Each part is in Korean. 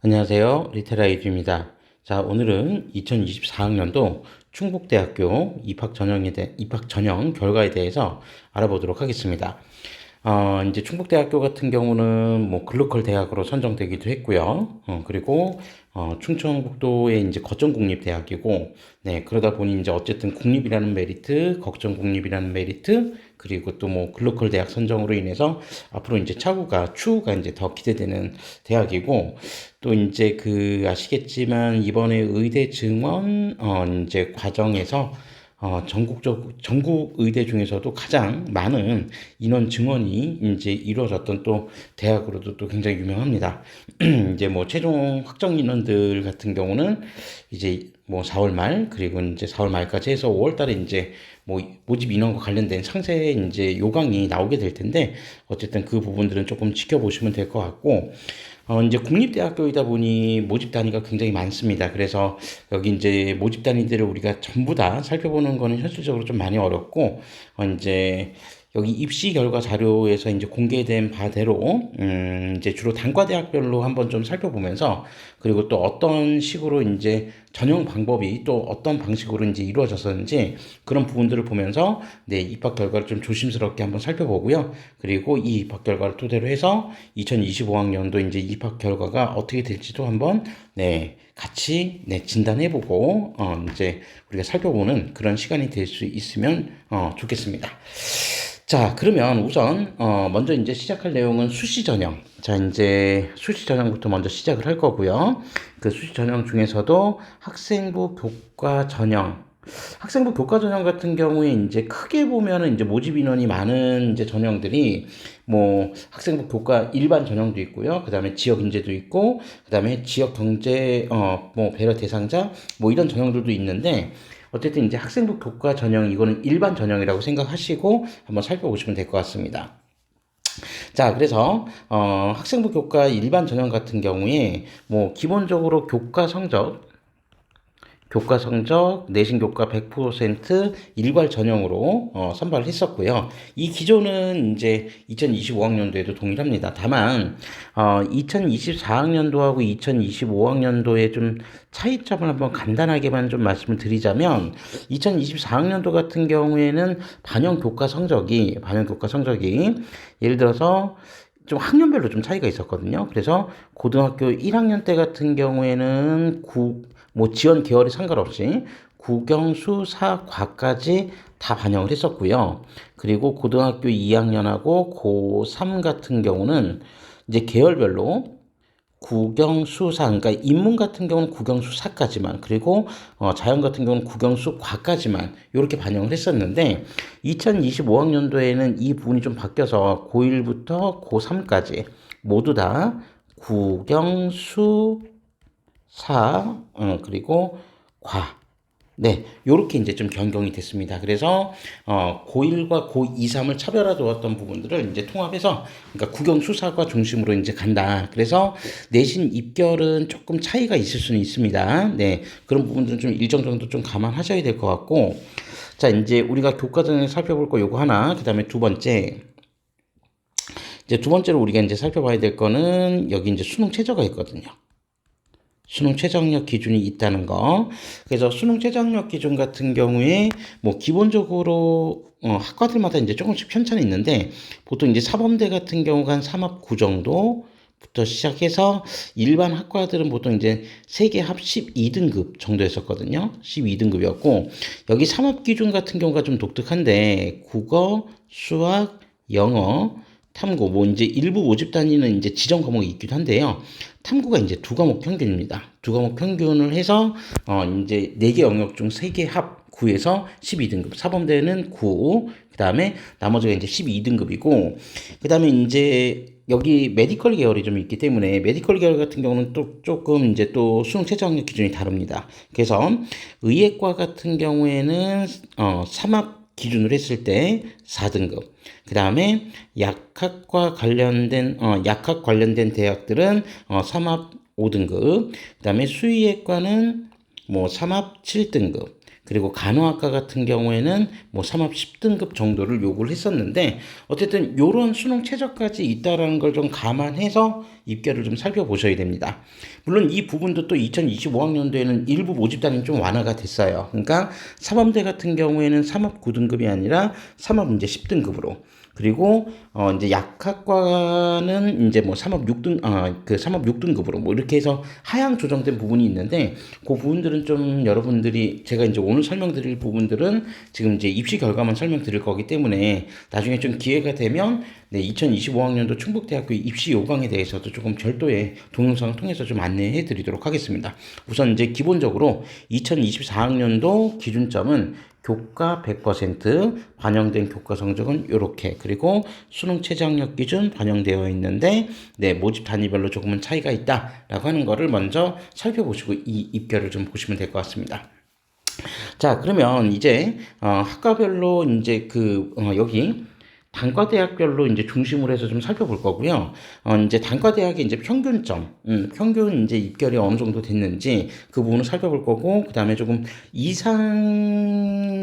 안녕하세요. 리테라이즈입니다. 자, 오늘은 2024학년도 충북대학교 입학 전형 결과에 대해서 알아보도록 하겠습니다. 이제 충북대학교 같은 경우는 뭐 글로컬 대학으로 선정되기도 했고요. 그리고 충청북도의 이제 거점국립대학이고, 네, 그러다 보니 이제 어쨌든 국립이라는 메리트, 거점국립이라는 메리트, 그리고 또 뭐 글로컬 대학 선정으로 인해서 앞으로 이제 추후가 이제 더 기대되는 대학이고, 또 이제 아시겠지만 이번에 의대 증원 이제 과정에서 전국 의대 중에서도 가장 많은 인원 증원이 이제 이루어졌던 또 대학으로도 또 굉장히 유명합니다. 이제 뭐 최종 확정 인원들 같은 경우는 이제 뭐 4월 말 그리고 이제 4월 말까지 해서 5월 달에 이제 뭐 모집 인원과 관련된 상세 이제 요강이 나오게 될 텐데, 어쨌든 그 부분들은 조금 지켜보시면 될 것 같고, 이제 국립대학교이다 보니 모집 단위가 굉장히 많습니다. 그래서 여기 이제 모집 단위들을 우리가 전부 다 살펴보는 거는 현실적으로 좀 많이 어렵고, 이제 여기 입시 결과 자료에서 이제 공개된 바대로, 이제 주로 단과대학별로 한번 좀 살펴보면서, 그리고 또 어떤 식으로 이제 전형 방법이 또 어떤 방식으로 이제 이루어졌었는지 그런 부분들을 보면서 네, 입학 결과를 좀 조심스럽게 한번 살펴보고요. 그리고 이 입학 결과를 토대로 해서 2025학년도 이제 입학 결과가 어떻게 될지도 한번 네, 같이 네, 진단해보고 이제 우리가 살펴보는 그런 시간이 될 수 있으면 좋겠습니다. 자, 그러면 우선 먼저 이제 시작할 내용은 수시 전형. 자, 이제 수시 전형부터 먼저 시작을 할 거고요. 그 수시 전형 중에서도 학생부 교과 전형 같은 경우에 이제 크게 보면은 이제 모집 인원이 많은 이제 전형들이 뭐 학생부 교과 일반 전형도 있고요. 그다음에 지역 인재도 있고, 그다음에 지역 경제 뭐 배려 대상자 뭐 이런 전형들도 있는데, 어쨌든 이제 학생부 교과 전형, 이거는 일반 전형이라고 생각하시고 한번 살펴보시면 될 것 같습니다. 자, 그래서 학생부 교과 일반 전형 같은 경우에 뭐 기본적으로 교과 성적, 내신 교과 100% 일괄 전형으로 선발을 했었고요. 이 기조는 이제 2025학년도에도 동일합니다. 다만 2024학년도하고 2025학년도의 좀 차이점을 한번 간단하게만 좀 말씀을 드리자면, 2024학년도 같은 경우에는 반영 교과 성적이 예를 들어서 좀 학년별로 좀 차이가 있었거든요. 그래서 고등학교 1학년 때 같은 경우에는 뭐 지원 계열에 상관없이 국영수 사과까지 다 반영을 했었고요. 그리고 고등학교 2학년하고 고3 같은 경우는 이제 계열별로 국영수사, 그러니까 인문 같은 경우는 국영수사까지만, 그리고 자연 같은 경우는 국영수과까지만 이렇게 반영을 했었는데, 2025학년도에는 이 부분이 좀 바뀌어서 고1부터 고3까지 모두 다 국영수사, 그리고 과, 네, 요렇게 이제 좀 변경이 됐습니다. 그래서 고1과 고2, 3을 차별화 두었던 부분들을 이제 통합해서, 그러니까 국영 수사과 중심으로 이제 간다. 그래서 내신 입결은 조금 차이가 있을 수는 있습니다. 네, 그런 부분들은 좀 일정 정도 좀 감안하셔야 될 것 같고, 자, 이제 우리가 교과전에 살펴볼 거 요거 하나, 그다음에 이제 두 번째로 우리가 이제 살펴봐야 될 거는 여기 이제 수능 최저가 있거든요. 수능 최저학력 기준이 있다는 거. 그래서 수능 최저학력 기준 같은 경우에 뭐 기본적으로 학과들마다 이제 조금씩 편차는 있는데, 보통 이제 사범대 같은 경우가 한 3합 9 정도부터 시작해서 일반 학과들은 보통 이제 세계 합 12등급 정도였었거든요. 12등급이었고, 여기 3합 기준 같은 경우가 좀 독특한데, 국어, 수학, 영어, 탐구, 뭐 이제 일부 모집 단위는 이제 지정 과목이 있기도 한데요. 탐구가 이제 두 과목 평균입니다. 두 과목 평균을 해서 이제 4개 영역 중 3개 합 9에서 12등급. 사범대는 9, 그다음에 나머지가 이제 12등급이고, 그다음에 이제 여기 메디컬 계열이 좀 있기 때문에 메디컬 계열 같은 경우는 또 조금 이제 또 수능 최저학력 기준이 다릅니다. 그래서 의예과 같은 경우에는 3합 기준으로 했을 때 4등급. 그 다음에 약학 관련된 대학들은 3합 5등급. 그 다음에 수의예과는 뭐 3합 7등급. 그리고 간호학과 같은 경우에는 뭐 3합 10등급 정도를 요구를 했었는데 어쨌든 요런 수능 최저까지 있다라는 걸 좀 감안해서 입결을 좀 살펴보셔야 됩니다. 물론 이 부분도 또 2025학년도에는 일부 모집단이 좀 완화가 됐어요. 그러니까 사범대 같은 경우에는 3합 9등급이 아니라 3합 이제 10등급으로, 그리고 이제 약학과는 이제 뭐 3합 6등 그 3합 6등급으로 뭐 이렇게 해서 하향 조정된 부분이 있는데, 그 부분들은 좀 여러분들이 제가 이제 오늘 설명드릴 부분들은 지금 이제 입시 결과만 설명드릴 거기 때문에 나중에 좀 기회가 되면 네, 2025학년도 충북대학교 입시 요강에 대해서도 조금 별도의 동영상을 통해서 좀 안내해 드리도록 하겠습니다. 우선 이제 기본적으로 2024학년도 기준점은 교과 100% 반영된 교과 성적은 이렇게, 그리고 수능 최저학력 기준 반영되어 있는데 네, 모집 단위별로 조금은 차이가 있다라고 하는 거를 먼저 살펴보시고 이 입결을 좀 보시면 될 것 같습니다. 자, 그러면 이제 학과별로 이제 여기 단과대학별로 이제 중심으로 해서 좀 살펴볼 거고요. 이제 단과대학의 이제 평균점, 평균 이제 입결이 어느 정도 됐는지 그 부분을 살펴볼 거고, 그 다음에 조금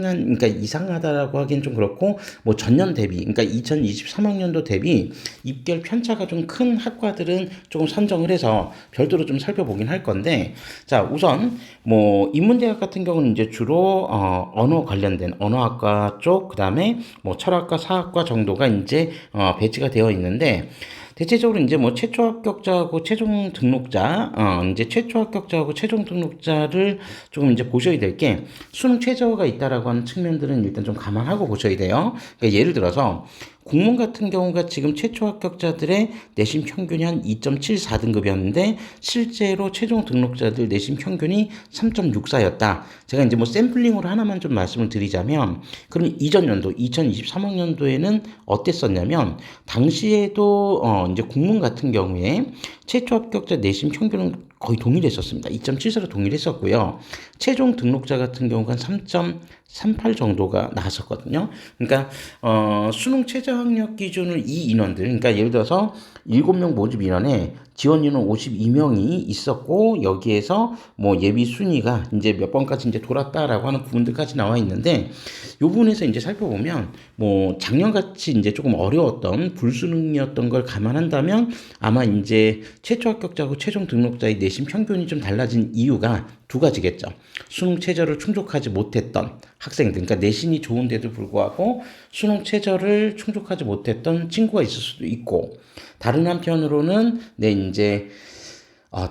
그러니까 이상하다라고 하긴 좀 그렇고, 뭐 전년 대비, 그러니까 2023학년도 대비 입결 편차가 좀 큰 학과들은 조금 선정을 해서 별도로 좀 살펴보긴 할 건데, 자, 우선 뭐 인문대학 같은 경우는 이제 주로 언어 관련된 언어학과 쪽, 그 다음에 뭐 철학과, 사학과 정도가 이제 배치가 되어 있는데, 대체적으로 이제 뭐 최초 합격자하고 최종 등록자, 이제 최초 합격자하고 최종 등록자를 조금 이제 보셔야 될 게, 수능 최저가 있다라고 하는 측면들은 일단 좀 감안하고 보셔야 돼요. 그러니까 예를 들어서 국문 같은 경우가 지금 최초 합격자들의 내신 평균이 한 2.74등급이었는데 실제로 최종 등록자들 내신 평균이 3.64였다. 제가 이제 뭐 샘플링으로 하나만 좀 말씀을 드리자면, 그럼 이전 연도 2023학년도에는 어땠었냐면, 당시에도 이제 국문 같은 경우에 최초 합격자 내신 평균은 거의 동일했었습니다. 2.74로 동일했었고요. 최종 등록자 같은 경우가 3.38 정도가 나왔었거든요. 그러니까 수능 최저 학력 기준을 이 인원들, 그러니까 예를 들어서 7명 모집 인원에 지원 인원 52명이 있었고, 여기에서 뭐 예비 순위가 이제 몇 번까지 이제 돌았다라고 하는 부분들까지 나와 있는데, 요 부분에서 이제 살펴보면 뭐 작년같이 이제 조금 어려웠던 불수능이었던 걸 감안한다면 아마 이제 최초 합격자하고 최종 등록자의 내신 평균이 좀 달라진 이유가 두 가지겠죠. 수능 최저를 충족하지 못했던 학생들, 그러니까 내신이 좋은데도 불구하고 수능 최저를 충족하지 못했던 친구가 있을 수도 있고, 다른 한편으로는 이제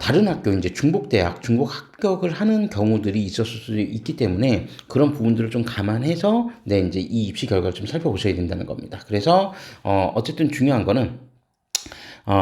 다른 학교, 이제 중복대학, 중복 합격을 하는 경우들이 있었을 수도 있기 때문에 그런 부분들을 좀 감안해서 이제 이 입시 결과를 좀 살펴보셔야 된다는 겁니다. 그래서 어쨌든 중요한 거는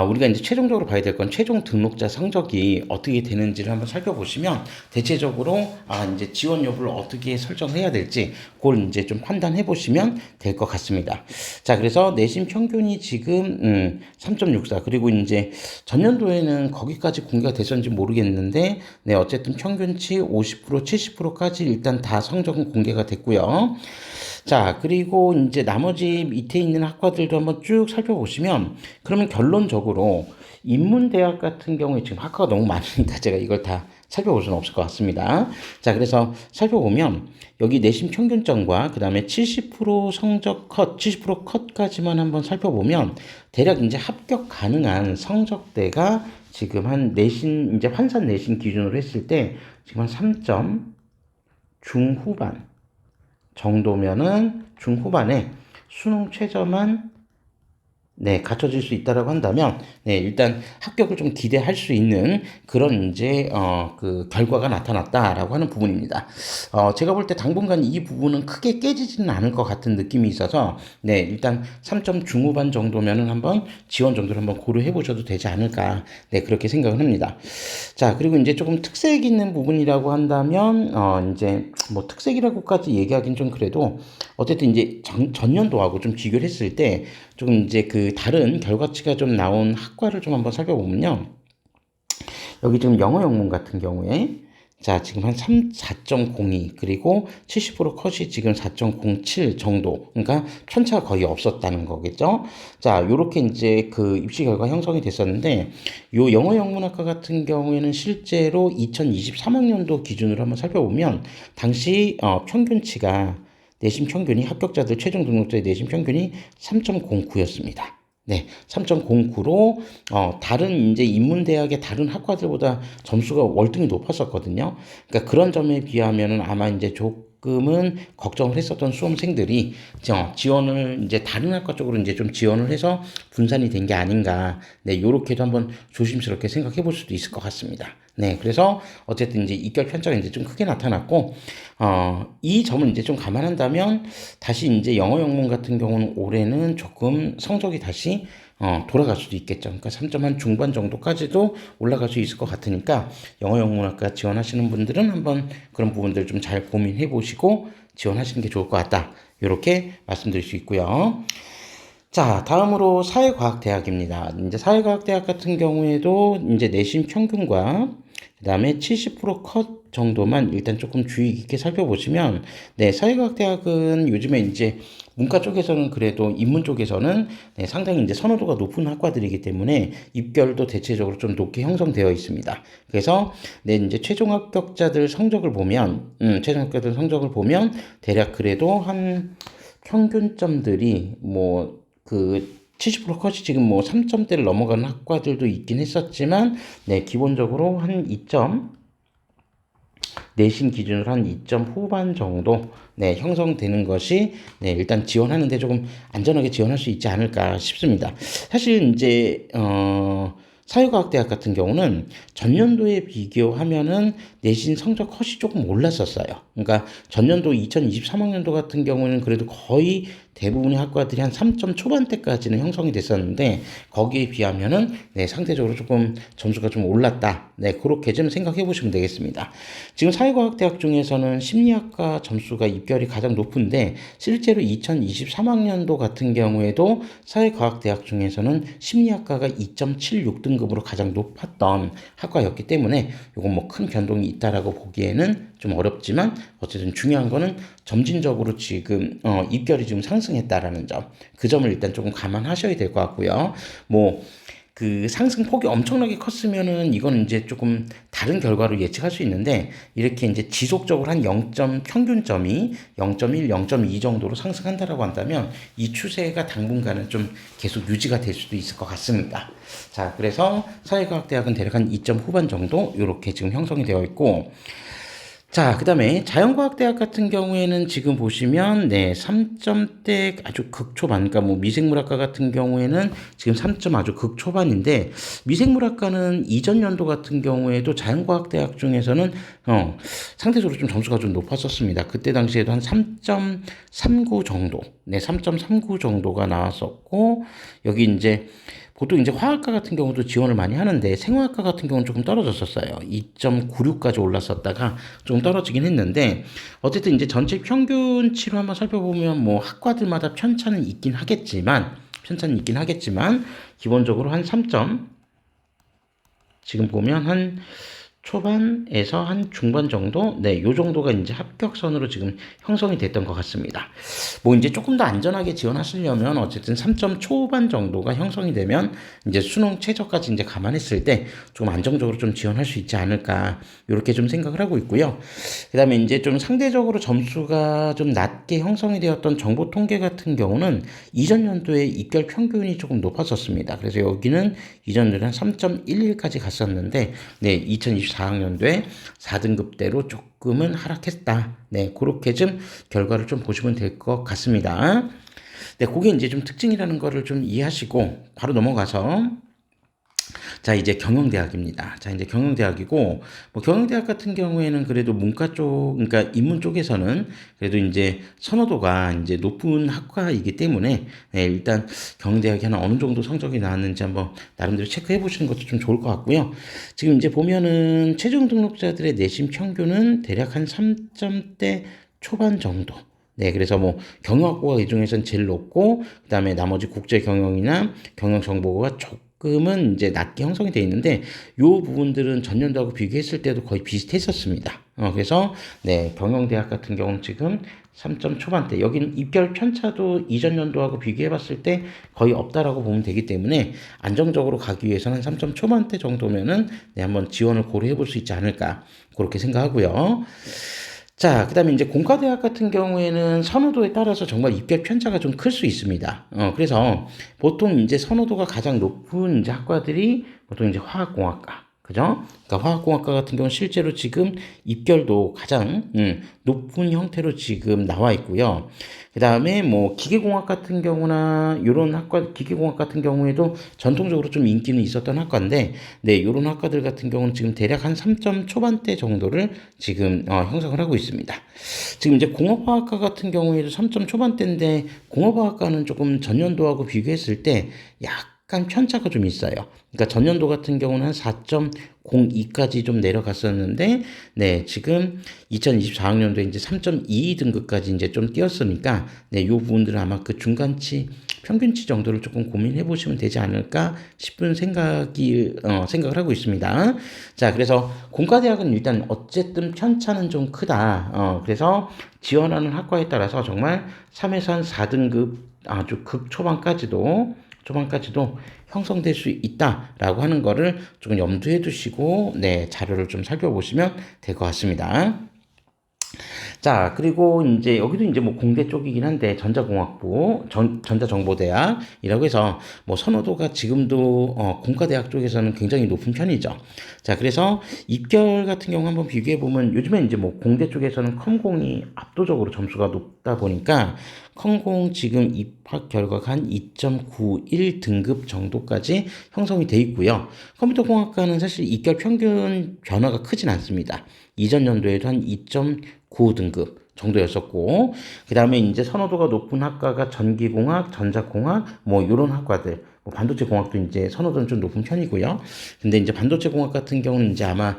우리가 이제 최종적으로 봐야 될 건 최종 등록자 성적이 어떻게 되는지를 한번 살펴보시면 대체적으로 이제 지원 여부를 어떻게 설정해야 될지 그걸 이제 좀 판단해 보시면 될 것 같습니다. 자, 그래서 내신 평균이 지금 3.64, 그리고 이제 전년도에는 거기까지 공개가 됐었는지 모르겠는데 네, 어쨌든 평균치 50% 70%까지 일단 다 성적은 공개가 됐고요. 자, 그리고 이제 나머지 밑에 있는 학과들도 한번 쭉 살펴보시면, 그러면 결론적으로 인문대학 같은 경우에 지금 학과가 너무 많으니까 제가 이걸 다 살펴볼 수는 없을 것 같습니다. 자, 그래서 살펴보면 여기 내신 평균점과 그 다음에 70% 성적 컷, 70% 컷까지만 한번 살펴보면 대략 이제 합격 가능한 성적대가 지금 한 내신, 이제 환산 내신 기준으로 했을 때 지금 한 3점 중후반 정도면은, 중후반에 수능 최저만 갖춰질 수 있다라고 한다면, 일단 합격을 좀 기대할 수 있는 그런 이제, 그 결과가 나타났다라고 하는 부분입니다. 제가 볼 때 당분간 이 부분은 크게 깨지지는 않을 것 같은 느낌이 있어서, 일단 3점 중후반 정도면은 한번 지원 정도를 한번 고려해 보셔도 되지 않을까, 그렇게 생각을 합니다. 자, 그리고 이제 조금 특색 있는 부분이라고 한다면, 이제 뭐 특색이라고까지 얘기하긴 좀 그래도, 어쨌든 이제 전년도하고 좀 비교를 했을 때 조금 이제 그 다른 결과치가 좀 나온 학과를 좀 한번 살펴보면요. 여기 지금 영어 영문 같은 경우에 자, 지금 한 4.02, 그리고 70% 컷이 지금 4.07 정도. 그러니까 편차가 거의 없었다는 거겠죠? 자, 요렇게 이제 그 입시 결과 형성이 됐었는데, 요 영어 영문학과 같은 경우에는 실제로 2023학년도 기준으로 한번 살펴보면, 당시, 평균치가, 내신 평균이 합격자들 최종 등록자의 내신 평균이 3.09였습니다. 네, 3.09로 다른 이제 인문대학의 다른 학과들보다 점수가 월등히 높았었거든요. 그러니까 그런 점에 비하면은 아마 이제 조금은 걱정을 했었던 수험생들이 지원을 이제 다른 학과 쪽으로 이제 좀 지원을 해서 분산이 된 게 아닌가. 네, 요렇게도 한번 조심스럽게 생각해 볼 수도 있을 것 같습니다. 네, 그래서 어쨌든 이제 입결 편차가 이제 좀 크게 나타났고, 이 점을 이제 좀 감안한다면 다시 이제 영어 영문 같은 경우는 올해는 조금 성적이 다시 돌아갈 수도 있겠죠. 그러니까 3점 한 중반 정도까지도 올라갈 수 있을 것 같으니까 영어 영문학과 지원하시는 분들은 한번 그런 부분들 좀 잘 고민해 보시고 지원하시는 게 좋을 것 같다. 이렇게 말씀드릴 수 있고요. 자, 다음으로 사회과학대학입니다. 이제 사회과학대학 같은 경우에도 이제 내신 평균과 그다음에 70%컷 정도만 일단 조금 주의 깊게 살펴보시면, 네, 사회과학대학은 요즘에 이제 문과 쪽에서는 그래도 인문 쪽에서는 네, 상당히 이제 선호도가 높은 학과들이기 때문에 입결도 대체적으로 좀 높게 형성되어 있습니다. 그래서 네, 이제 최종 합격자들 성적을 보면 대략 그래도 한 평균점들이 그 70% 컷이 지금 3점대를 넘어가는 학과들도 있긴 했었지만, 네, 기본적으로 한 2점, 내신 기준으로 한 2점 후반 정도, 네, 형성되는 것이, 네, 일단 지원하는데 조금 안전하게 지원할 수 있지 않을까 싶습니다. 사실 이제, 사회과학대학 같은 경우는 전년도에 비교하면은 내신 성적 컷이 조금 올랐었어요. 그러니까 전년도 2023학년도 같은 경우는 그래도 거의 대부분의 학과들이 한 3점 초반대까지는 형성이 됐었는데, 거기에 비하면은 네, 상대적으로 조금 점수가 좀 올랐다. 네, 그렇게 좀 생각해 보시면 되겠습니다. 지금 사회과학대학 중에서는 심리학과 점수가 입결이 가장 높은데, 실제로 2023학년도 같은 경우에도 사회과학대학 중에서는 심리학과가 2.76등급으로 가장 높았던 학과였기 때문에 이건 뭐 큰 변동이 있다라고 보기에는 좀 어렵지만, 어쨌든 중요한 거는 점진적으로 지금 입결이 지금 상승했다라는 점, 그 점을 일단 조금 감안하셔야 될 것 같고요. 뭐 그 상승폭이 엄청나게 컸으면은 이거는 이제 조금 다른 결과로 예측할 수 있는데, 이렇게 이제 지속적으로 한 0점 평균점이 0.1, 0.2 정도로 상승한다라고 한다면 이 추세가 당분간은 좀 계속 유지가 될 수도 있을 것 같습니다. 자, 그래서 사회과학대학은 대략 한 2점 후반 정도 이렇게 지금 형성이 되어 있고, 자, 그 다음에 자연과학대학 같은 경우에는 지금 보시면, 네, 3점대 아주 극초반, 그러니까 뭐 미생물학과 같은 경우에는 지금 3점 아주 극초반인데, 미생물학과는 이전 연도 같은 경우에도 자연과학대학 중에서는, 상대적으로 좀 점수가 좀 높았었습니다. 그때 당시에도 한 3.39 정도, 네, 3.39 정도가 나왔었고, 여기 이제 보통 이제 화학과 같은 경우도 지원을 많이 하는데 생화학과 같은 경우는 조금 떨어졌었어요. 2.96까지 올랐었다가 좀 떨어지긴 했는데, 어쨌든 이제 전체 평균치로 한번 살펴보면 뭐 학과들마다 편차는 있긴 하겠지만 기본적으로 한 3점, 지금 보면 한 초반에서 한 중반 정도, 네, 요 정도가 이제 합격선으로 지금 형성이 됐던 것 같습니다. 뭐 이제 조금 더 안전하게 지원하시려면 어쨌든 3점 초반 정도가 형성이 되면 이제 수능 최저까지 이제 감안했을 때 좀 안정적으로 좀 지원할 수 있지 않을까, 이렇게 좀 생각을 하고 있고요. 그다음에 이제 좀 상대적으로 점수가 좀 낮게 형성이 되었던 정보 통계 같은 경우는 이전 연도에 입결 평균이 조금 높았었습니다. 그래서 여기는 이전 연도에 한 3.11까지 갔었는데, 네, 2024학년도에 4등급대로 조금은 하락했다. 네, 그렇게 좀 결과를 좀 보시면 될 것 같습니다. 네, 그게 이제 좀 특징이라는 거를 좀 이해하시고 바로 넘어가서, 자, 이제 경영대학입니다. 자, 이제 경영대학이고, 뭐 경영대학 같은 경우에는 그래도 문과 쪽, 그러니까 인문 쪽에서는 그래도 이제 선호도가 이제 높은 학과이기 때문에, 네, 일단 경영대학이 한 어느 정도 성적이 나왔는지 한번 나름대로 체크해 보시는 것도 좀 좋을 것 같고요. 지금 이제 보면은 최종 등록자들의 내신 평균은 대략 한 3점대 초반 정도. 네, 그래서 뭐 경영학부가 이 중에서는 제일 높고, 그다음에 나머지 국제 경영이나 경영 정보가 조금은 이제 낮게 형성이 되어 있는데 요 부분들은 전년도하고 비교했을 때도 거의 비슷했었습니다. 그래서 네, 경영대학 같은 경우는 지금 3점 초반대, 여기는 입결 편차도 이전 연도하고 비교해 봤을 때 거의 없다라고 보면 되기 때문에 안정적으로 가기 위해서는 3점 초반대 정도면은 네, 한번 지원을 고려해 볼 수 있지 않을까 그렇게 생각하고요. 자, 그 다음에 이제 공과대학 같은 경우에는 선호도에 따라서 정말 입결 편차가 좀 클 수 있습니다. 그래서 보통 이제 선호도가 가장 높은 이제 학과들이 보통 이제 화학공학과, 그죠? 그러니까 화학공학과 같은 경우는 실제로 지금 입결도 가장 높은 형태로 지금 나와 있고요. 그 다음에 뭐 기계공학 같은 경우나 요런 학과, 기계공학 같은 경우에도 전통적으로 좀 인기는 있었던 학과인데, 네, 요런 학과들 같은 경우는 지금 대략 한 3점 초반대 정도를 지금 형성을 하고 있습니다. 지금 이제 공업화학과 같은 경우에도 3점 초반대인데, 공업화학과는 조금 전년도하고 비교했을 때 약간 편차가 좀 있어요. 그러니까 전년도 같은 경우는 한 4.02까지 좀 내려갔었는데, 네, 지금 2024학년도에 이제 3.22 등급까지 이제 좀 뛰었으니까, 네, 요 부분들은 아마 그 중간치, 평균치 정도를 조금 고민해 보시면 되지 않을까 싶은 생각을 하고 있습니다. 자, 그래서 공과대학은 일단 어쨌든 편차는 좀 크다. 그래서 지원하는 학과에 따라서 정말 3에서 한 4등급 아주 초반까지도 형성될 수 있다라고 하는 거를 조금 염두에 두시고 네, 자료를 좀 살펴보시면 될 것 같습니다. 자, 그리고 이제 여기도 이제 뭐 공대 쪽이긴 한데 전자공학부, 전자정보대학이라고 해서 뭐 선호도가 지금도 공과대학 쪽에서는 굉장히 높은 편이죠. 자, 그래서 입결 같은 경우 한번 비교해 보면 요즘에 이제 뭐 공대 쪽에서는 컴공이 압도적으로 점수가 높다 보니까 컴공 지금 입학 결과가 한 2.91 등급 정도까지 형성이 돼 있고요. 컴퓨터공학과는 사실 입결 평균 변화가 크진 않습니다. 이전 연도에도 한 2.9등급 정도였었고, 그 다음에 이제 선호도가 높은 학과가 전기공학, 전자공학, 뭐, 요런 학과들, 뭐, 반도체 공학도 이제 선호도는 좀 높은 편이고요. 근데 이제 반도체 공학 같은 경우는 이제 아마,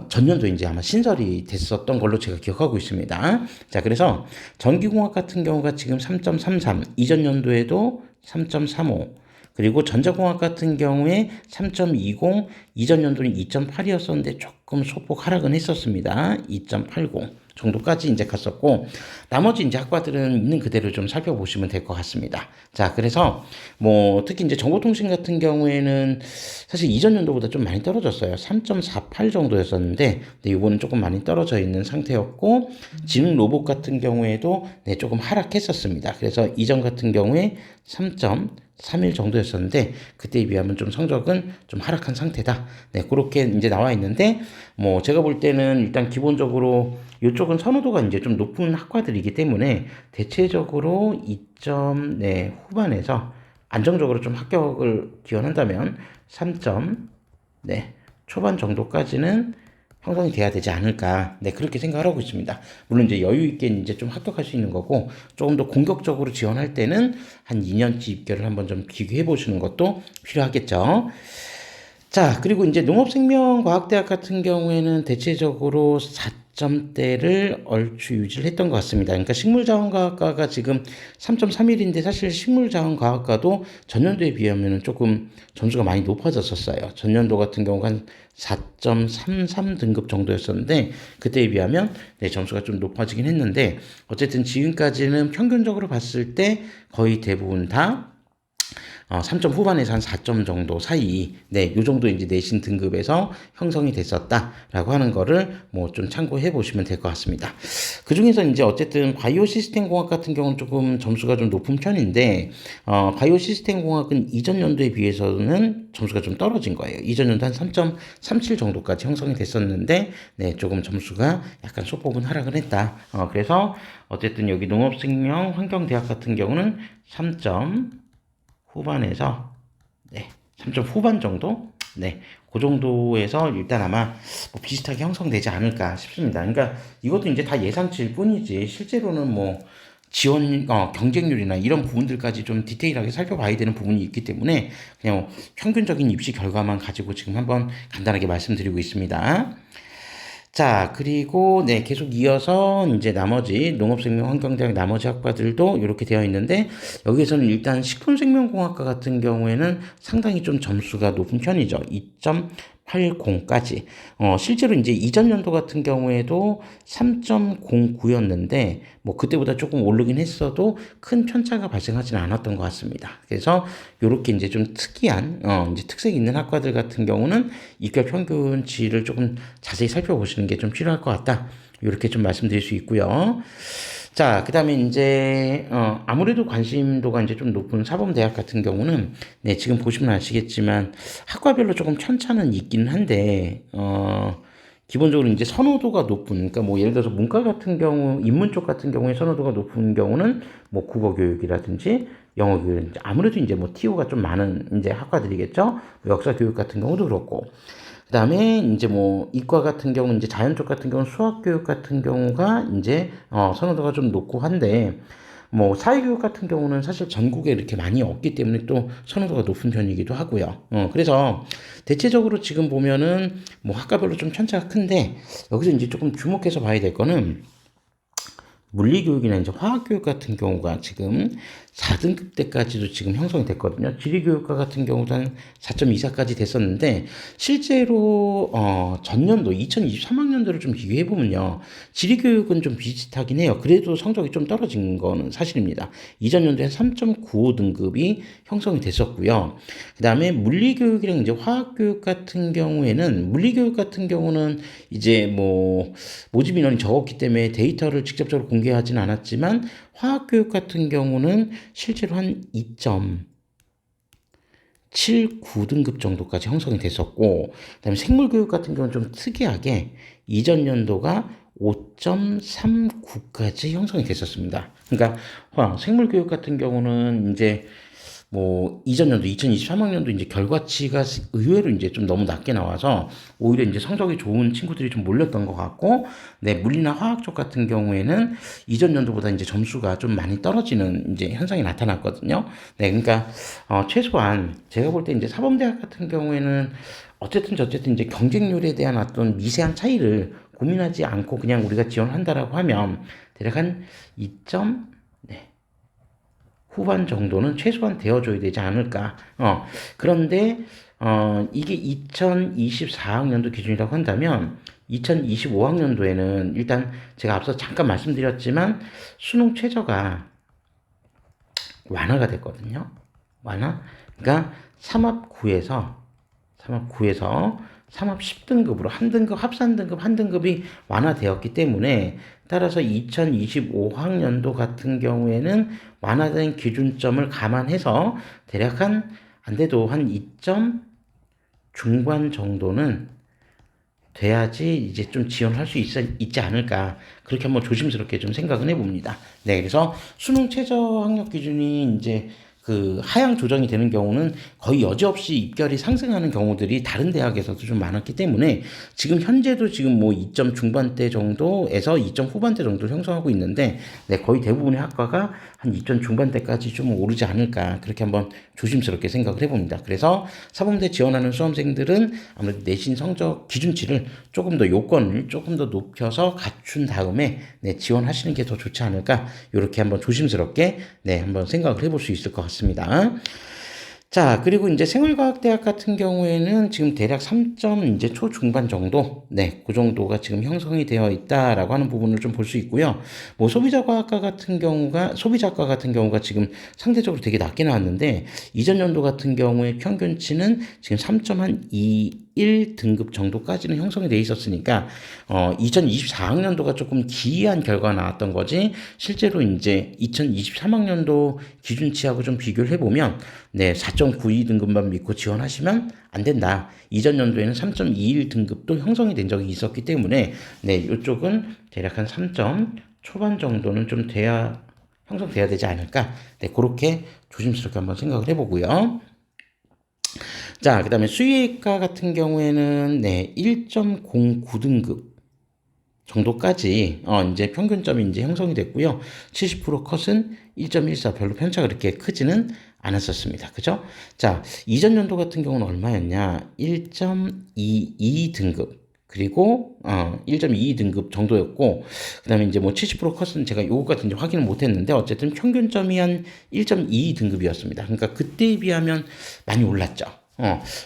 전년도 이제 아마 신설이 됐었던 걸로 제가 기억하고 있습니다. 자, 그래서 전기공학 같은 경우가 지금 3.33, 이전 연도에도 3.35, 그리고 전자공학 같은 경우에 3.20, 이전 연도는 2.8이었었는데 조금 소폭 하락은 했었습니다. 2.80 정도까지 이제 갔었고, 나머지 이제 학과들은 있는 그대로 좀 살펴보시면 될 것 같습니다. 자, 그래서 뭐 특히 이제 정보통신 같은 경우에는 사실 이전 연도보다 좀 많이 떨어졌어요. 3.48 정도였었는데, 네, 이번은 조금 많이 떨어져 있는 상태였고, 지능 로봇 같은 경우에도 네, 조금 하락했었습니다. 그래서 이전 같은 경우에 3.31 정도였었는데 그때에 비하면 좀 성적은 좀 하락한 상태다. 네, 그렇게 이제 나와 있는데 뭐 제가 볼 때는 일단 기본적으로 이쪽은 선호도가 이제 좀 높은 학과들이기 때문에 대체적으로 2점 네, 후반에서 안정적으로 좀 합격을 기원한다면 3점 네, 초반 정도까지는 형성이 돼야 되지 않을까. 네, 그렇게 생각을 하고 있습니다. 물론 이제 여유 있게 이제 좀 합격할 수 있는 거고, 조금 더 공격적으로 지원할 때는 한 2년치 입결을 한번 좀 비교해 보시는 것도 필요하겠죠. 자, 그리고 이제 농업생명과학대학 같은 경우에는 대체적으로 4점대를 얼추 유지를 했던 것 같습니다. 그러니까 식물자원과학과가 지금 3.31인데 사실 식물자원과학과도 전년도에 비하면 조금 점수가 많이 높아졌었어요. 전년도 같은 경우가 한 4.33 등급 정도였었는데 그때에 비하면 네, 점수가 좀 높아지긴 했는데 어쨌든 지금까지는 평균적으로 봤을 때 거의 대부분 다 3점 후반에서 한 4점 정도 사이, 네, 요 정도 이제 내신 등급에서 형성이 됐었다라고 하는 거를 뭐 좀 참고해 보시면 될 것 같습니다. 그 중에서 이제 어쨌든 바이오 시스템 공학 같은 경우는 조금 점수가 좀 높은 편인데, 바이오 시스템 공학은 이전 연도에 비해서는 점수가 좀 떨어진 거예요. 이전 연도 한 3.37 정도까지 형성이 됐었는데, 네, 조금 점수가 약간 소폭은 하락을 했다. 그래서 어쨌든 여기 농업생명 환경대학 같은 경우는 3점 후반에서 네, 3점 후반 정도? 네, 그 정도에서 일단 아마 뭐 비슷하게 형성되지 않을까 싶습니다. 그러니까 이것도 이제 다 예상치일 뿐이지 실제로는 뭐 지원 경쟁률이나 이런 부분들까지 좀 디테일하게 살펴봐야 되는 부분이 있기 때문에 그냥 평균적인 입시 결과만 가지고 지금 한번 간단하게 말씀드리고 있습니다. 자, 그리고 네, 계속 이어서 이제 나머지 농업생명환경대학 나머지 학과들도 이렇게 되어 있는데 여기에서는 일단 식품생명공학과 같은 경우에는 상당히 좀 점수가 높은 편이죠. 2.80까지. 실제로 이제 이전 연도 같은 경우에도 3.09였는데 뭐 그때보다 조금 오르긴 했어도 큰 편차가 발생하지는 않았던 것 같습니다. 그래서 요렇게 이제 좀 특이한 이제 특색 있는 학과들 같은 경우는 입결 평균치를 조금 자세히 살펴보시는 게 좀 필요할 것 같다. 이렇게 좀 말씀드릴 수 있고요. 자, 그 다음에 이제, 아무래도 관심도가 이제 좀 높은 사범대학 같은 경우는, 네, 지금 보시면 아시겠지만, 학과별로 조금 편차는 있긴 한데, 기본적으로 이제 선호도가 높은, 그러니까 뭐 예를 들어서 문과 같은 경우, 인문 쪽 같은 경우에 선호도가 높은 경우는 뭐 국어 교육이라든지 영어 교육, 아무래도 이제 뭐 TO가 좀 많은 이제 학과들이겠죠. 역사 교육 같은 경우도 그렇고. 그 다음에 이제 뭐 이과 같은 경우 이제 자연 쪽 같은 경우 수학 교육 같은 경우가 이제 선호도가 좀 높고 한데 뭐 사회교육 같은 경우는 사실 전국에 이렇게 많이 없기 때문에 또 선호도가 높은 편이기도 하고요. 그래서 대체적으로 지금 보면은 뭐 학과별로 좀 편차가 큰데 여기서 이제 조금 주목해서 봐야 될 거는 물리교육이나 이제 화학교육 같은 경우가 지금 4등급 때까지도 지금 형성이 됐거든요. 지리교육과 같은 경우도 한 4.24까지 됐었는데, 실제로, 전년도, 2023학년도를 좀 비교해보면요. 지리교육은 좀 비슷하긴 해요. 그래도 성적이 좀 떨어진 거는 사실입니다. 이전 연도에 3.95등급이 형성이 됐었고요. 그 다음에 물리교육이랑 이제 화학교육 같은 경우에는, 물리교육 같은 경우는 이제 뭐, 모집 인원이 적었기 때문에 데이터를 직접적으로 공개하지는 않았지만 화학교육 같은 경우는 실제로 한 2.79등급 정도까지 형성이 됐었고 그다음에 생물교육 같은 경우는 좀 특이하게 이전 연도가 5.39까지 형성이 됐었습니다. 그러니까 생물교육 같은 경우는 이제 뭐 이전 연도 2023학년도 이제 결과치가 의외로 이제 좀 너무 낮게 나와서 오히려 이제 성적이 좋은 친구들이 좀 몰렸던 것 같고, 네, 물리나 화학 쪽 같은 경우에는 이전 연도보다 이제 점수가 좀 많이 떨어지는 이제 현상이 나타났거든요. 네, 그러니까 최소한 제가 볼 때 이제 사범대학 같은 경우에는 어쨌든 저쨌든 이제 경쟁률에 대한 어떤 미세한 차이를 고민하지 않고 그냥 우리가 지원한다라고 하면 대략 한 2점 후반 정도는 최소한 되어줘야 되지 않을까. 그런데, 이게 2024학년도 기준이라고 한다면, 2025학년도에는 일단 제가 앞서 잠깐 말씀드렸지만, 수능 최저가 완화가 됐거든요. 완화? 그러니까 삼합9에서 삼합 10등급으로 한 등급, 합산 등급 한 등급이 완화되었기 때문에 따라서 2025학년도 같은 경우에는 완화된 기준점을 감안해서 대략 안 돼도 한 2점 중반 정도는 돼야지 이제 좀 지원할 수 있지 않을까. 그렇게 한번 조심스럽게 좀 생각을 해봅니다. 네, 그래서 수능 최저 학력 기준이 이제 그 하향 조정이 되는 경우는 거의 여지없이 입결이 상승하는 경우들이 다른 대학에서도 좀 많았기 때문에 지금 현재도 지금 뭐 2점 중반대 정도에서 2점 후반대 정도를 형성하고 있는데 네, 거의 대부분의 학과가 한 2점 중반대까지 좀 오르지 않을까 그렇게 한번 조심스럽게 생각을 해봅니다. 그래서 사범대 지원하는 수험생들은 아무래도 내신 성적 기준치를 조금 더 요건을 조금 더 높여서 갖춘 다음에 네, 지원하시는 게 더 좋지 않을까 이렇게 한번 조심스럽게 네, 한번 생각을 해볼 수 있을 것 같습니다. 자, 그리고 이제 생활과학대학 같은 경우에는 지금 대략 3점 이제 초중반 정도, 네, 그 정도가 지금 형성이 되어 있다라고 하는 부분을 좀 볼 수 있고요. 뭐 소비자과학과 같은 경우가 지금 상대적으로 되게 낮게 나왔는데, 이전 연도 같은 경우에 평균치는 지금 3.21 등급 정도까지는 형성이 돼 있었으니까, 2024학년도가 조금 기이한 결과가 나왔던 거지, 실제로 이제 2023학년도 기준치하고 좀 비교를 해보면, 네, 4.92 등급만 믿고 지원하시면 안 된다. 이전 연도에는 3.21 등급도 형성이 된 적이 있었기 때문에, 네, 이쪽은 대략 한 3점 초반 정도는 좀 형성돼야 되지 않을까. 네, 그렇게 조심스럽게 한번 생각을 해보고요. 자, 그 다음에 수의과 같은 경우에는, 네, 1.09등급. 정도까지 이제 평균점이 이제 형성이 됐고요. 70% 컷은 1.14 별로 편차가 그렇게 크지는 않았었습니다. 그죠? 자, 이전 연도 같은 경우는 얼마였냐? 1.22 등급. 그리고 1.22 등급 정도였고, 그다음에 이제 뭐 70% 컷은 제가 요거까지 이제 확인을 못했는데 어쨌든 평균점이 한 1.22 등급이었습니다. 그러니까 그때에 비하면 많이 올랐죠.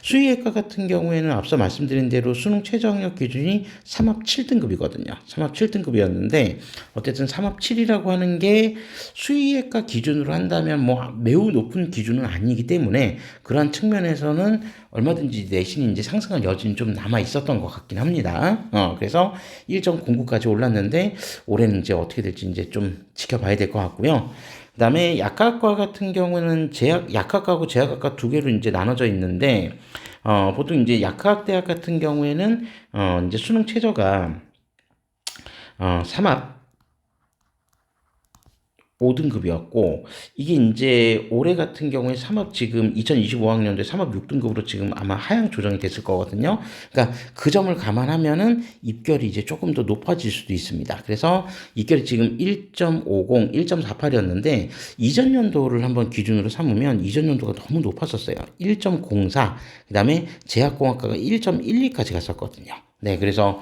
수의학과 같은 경우에는 앞서 말씀드린 대로 수능 최저학력 기준이 3합 7등급이거든요. 3합 7등급이었는데 어쨌든 3합 7이라고 하는 게 수의학과 기준으로 한다면 뭐 매우 높은 기준은 아니기 때문에 그러한 측면에서는 얼마든지 내신이 이제 상승할 여지는 좀 남아 있었던 것 같긴 합니다. 그래서 1.09까지 올랐는데 올해는 이제 어떻게 될지 이제 좀 지켜봐야 될 것 같고요. 그다음에 약학과 같은 경우는 약학과하고 제약학과 두 개로 이제 나눠져 있는데 보통 이제 약학대학 같은 경우에는 이제 수능 최저가 3합 5등급이었고 이게 이제 올해 같은 경우에 3합 지금 2025학년도에 3합 6등급으로 지금 아마 하향 조정이 됐을 거거든요. 그러니까 그 점을 감안하면은 입결이 이제 조금 더 높아질 수도 있습니다. 그래서 입결이 지금 1.50, 1.48이었는데 이전 연도를 한번 기준으로 삼으면 이전 연도가 너무 높았었어요. 1.04, 그다음에 제약공학과가 1.12까지 갔었거든요. 네, 그래서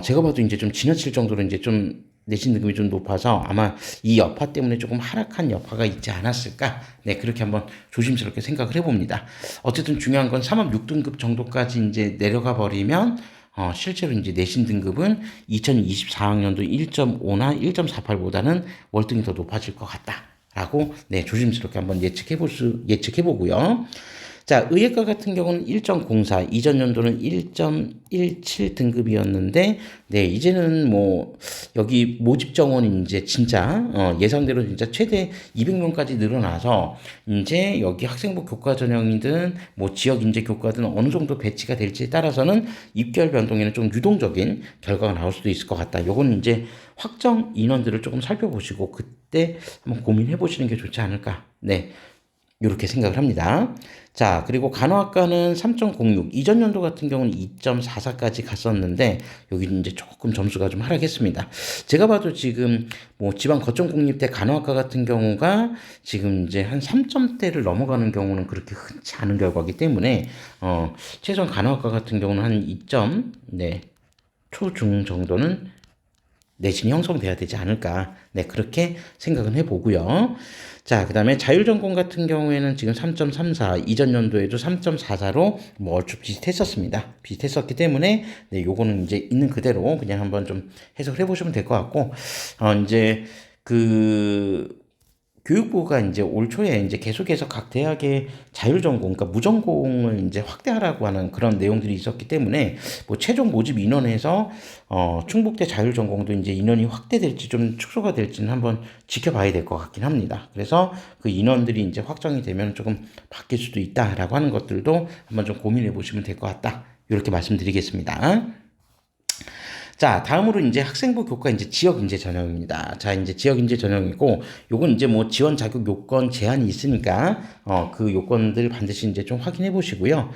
제가 봐도 이제 좀 지나칠 정도로 이제 좀 내신 등급이 좀 높아서 아마 이 여파 때문에 조금 하락한 여파가 있지 않았을까? 네, 그렇게 한번 조심스럽게 생각을 해봅니다. 어쨌든 중요한 건 3합 6등급 정도까지 이제 내려가 버리면 실제로 이제 내신 등급은 2024학년도 1.5나 1.48보다는 월등히 더 높아질 것 같다라고 네, 조심스럽게 한번 예측해보고요. 자, 의예과 같은 경우는 1.04, 이전 연도는 1.17 등급이었는데, 네, 이제는 뭐, 여기 모집 정원이 이제 진짜, 예상대로 진짜 최대 200명까지 늘어나서, 이제 여기 학생부 교과 전형이든, 뭐 지역 인재 교과든 어느 정도 배치가 될지에 따라서는 입결 변동에는 좀 유동적인 결과가 나올 수도 있을 것 같다. 요거는 이제 확정 인원들을 조금 살펴보시고, 그때 한번 고민해 보시는 게 좋지 않을까. 네. 이렇게 생각을 합니다. 자, 그리고 간호학과는 3.06, 이전 연도 같은 경우는 2.44까지 갔었는데, 여기 이제 조금 점수가 좀 하락했습니다. 제가 봐도 지금 뭐 지방 거점 공립대 간호학과 같은 경우가 지금 이제 한 3점대를 넘어가는 경우는 그렇게 흔치 않은 결과이기 때문에, 최소한 간호학과 같은 경우는 한 2점, 네, 초중 정도는 내신이 형성돼야 되지 않을까. 네, 그렇게 생각은 해보고요. 자, 그 다음에 자율전공 같은 경우에는 지금 3.34, 이전 연도에도 3.44로 뭐 얼추 비슷했었습니다. 비슷했었기 때문에, 네, 요거는 이제 있는 그대로 그냥 한번 좀 해석을 해보시면 될 것 같고, 이제 교육부가 이제 올 초에 이제 계속해서 각 대학의 자율전공, 그러니까 무전공을 이제 확대하라고 하는 그런 내용들이 있었기 때문에 뭐 최종 모집 인원에서 충북대 자율전공도 이제 인원이 확대될지 좀 축소가 될지는 한번 지켜봐야 될 것 같긴 합니다. 그래서 그 인원들이 이제 확정이 되면 조금 바뀔 수도 있다라고 하는 것들도 한번 좀 고민해 보시면 될 것 같다. 이렇게 말씀드리겠습니다. 자, 다음으로 이제 학생부 교과 이제 지역 인재 전형입니다. 자, 이제 지역 인재 전형이고, 요건 이제 뭐 지원 자격 요건 제한이 있으니까, 그 요건들 반드시 이제 좀 확인해 보시고요.